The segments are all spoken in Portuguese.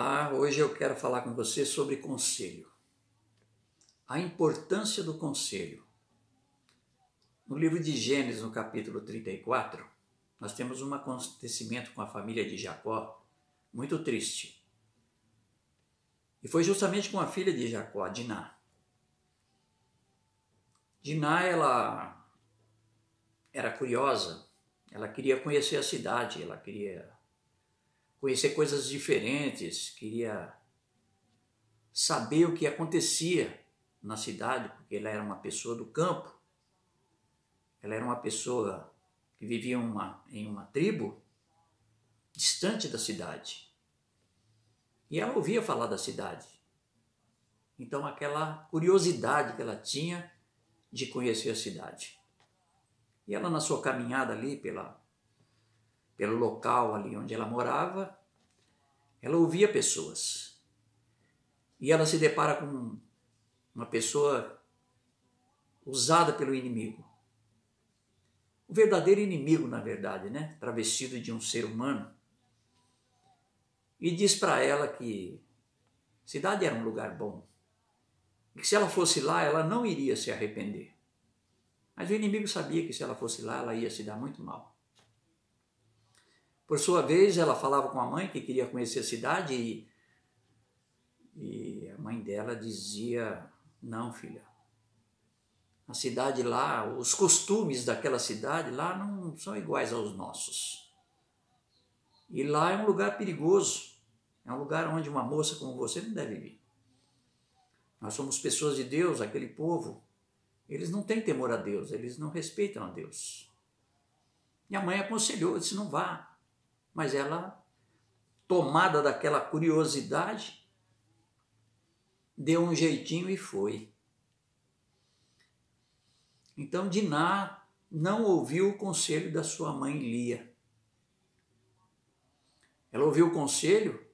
Olá, hoje eu quero falar com você sobre conselho. A importância do conselho. No livro de Gênesis, no capítulo 34, nós temos um acontecimento com a família de Jacó muito triste. E foi justamente com a filha de Jacó, Diná. Diná, ela era curiosa, ela queria conhecer a cidade, ela queria conhecer coisas diferentes, queria saber o que acontecia na cidade, porque ela era uma pessoa do campo, ela era uma pessoa que vivia em uma tribo distante da cidade. E ela ouvia falar da cidade. Então aquela curiosidade que ela tinha de conhecer a cidade. E ela, na sua caminhada ali pelo local ali onde ela morava, ela ouvia pessoas. E ela se depara com uma pessoa usada pelo inimigo. O verdadeiro inimigo, na verdade, né? Travestido de um ser humano. E diz para ela que a cidade era um lugar bom. E que se ela fosse lá, ela não iria se arrepender. Mas o inimigo sabia que se ela fosse lá, ela ia se dar muito mal. Por sua vez, ela falava com a mãe que queria conhecer a cidade e a mãe dela dizia: não, filha, a cidade lá, os costumes daquela cidade lá não são iguais aos nossos. E lá é um lugar perigoso, é um lugar onde uma moça como você não deve vir. Nós somos pessoas de Deus, aquele povo, eles não têm temor a Deus, eles não respeitam a Deus. E a mãe aconselhou, disse: não vá. Mas ela, tomada daquela curiosidade, deu um jeitinho e foi. Então Diná não ouviu o conselho da sua mãe Lia. Ela ouviu o conselho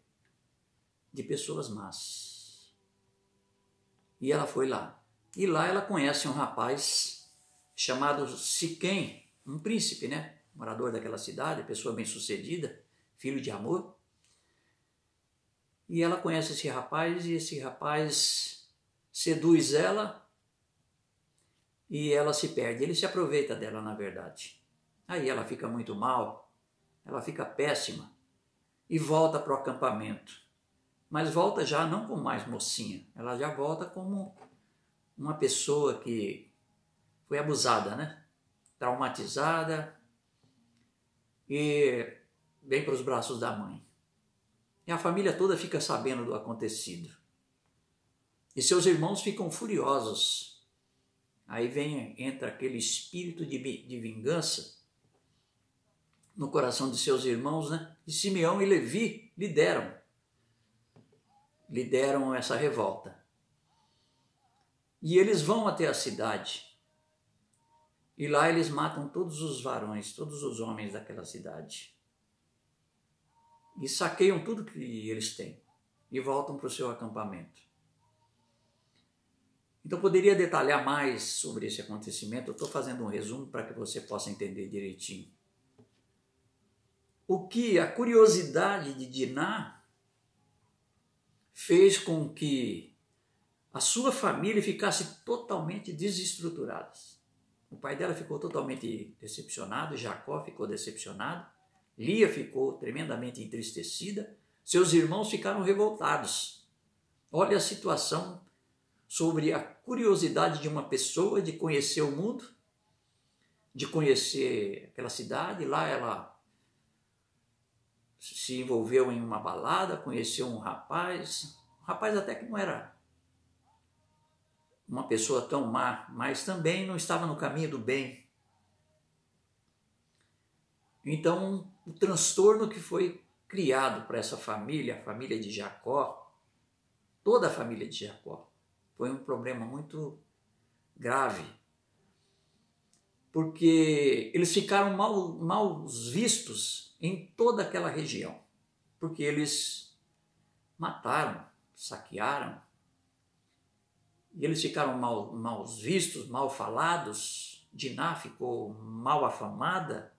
de pessoas más. E ela foi lá. E lá ela conhece um rapaz chamado Siquém, um príncipe, né? Morador daquela cidade, pessoa bem-sucedida, filho de amor. E ela conhece esse rapaz e esse rapaz seduz ela e ela se perde. Ele se aproveita dela, na verdade. Aí ela fica muito mal, ela fica péssima e volta para o acampamento. Mas volta já não como mais mocinha, ela já volta como uma pessoa que foi abusada, né? Traumatizada e vem para os braços da mãe. E a família toda fica sabendo do acontecido. E seus irmãos ficam furiosos. Aí entra aquele espírito de vingança no coração de seus irmãos, né? E Simeão e Levi lideram essa revolta. E eles vão até a cidade. E lá eles matam todos os varões, todos os homens daquela cidade. E saqueiam tudo que eles têm. E voltam para o seu acampamento. Então poderia detalhar mais sobre esse acontecimento. Eu estou fazendo um resumo para que você possa entender direitinho. O que a curiosidade de Diná fez com que a sua família ficasse totalmente desestruturada. O pai dela ficou totalmente decepcionado, Jacó ficou decepcionado, Lia ficou tremendamente entristecida, seus irmãos ficaram revoltados. Olha a situação sobre a curiosidade de uma pessoa de conhecer o mundo, de conhecer aquela cidade. Lá ela se envolveu em uma balada, conheceu um rapaz até que não era uma pessoa tão má, mas também não estava no caminho do bem. Então, o transtorno que foi criado para essa família, a família de Jacó, toda a família de Jacó, foi um problema muito grave, porque eles ficaram mal vistos em toda aquela região, porque eles mataram, saquearam, e eles ficaram mal vistos, mal falados. Diná ficou mal afamada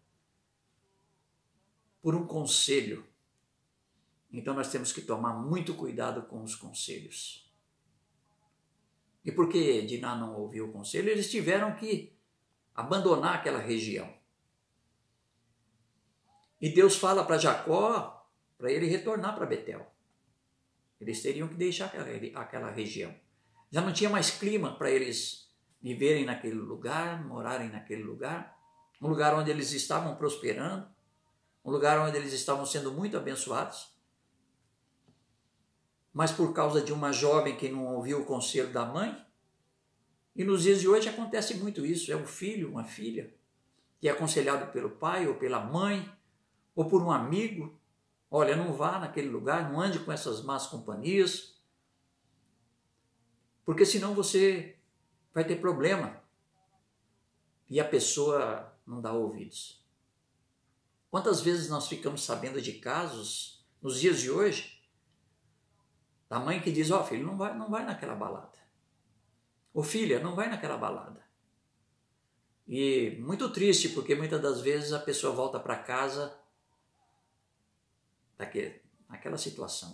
por um conselho Então nós temos que tomar muito cuidado com os conselhos. E porque Diná não ouviu o conselho, eles tiveram que abandonar aquela região. E Deus fala para Jacó, para ele retornar para Betel. Eles teriam que deixar aquela região. Já não tinha mais clima para eles viverem naquele lugar, morarem naquele lugar. Um lugar onde eles estavam prosperando, um lugar onde eles estavam sendo muito abençoados. Mas por causa de uma jovem que não ouviu o conselho da mãe, e nos dias de hoje acontece muito isso, é um filho, uma filha, que é aconselhado pelo pai ou pela mãe, ou por um amigo, olha, não vá naquele lugar, não ande com essas más companhias, porque senão você vai ter problema. E a pessoa não dá ouvidos. Quantas vezes nós ficamos sabendo de casos, nos dias de hoje, da mãe que diz, ó, filho, não vai naquela balada. Ô filha, não vai naquela balada. E muito triste, porque muitas das vezes a pessoa volta para casa naquela situação.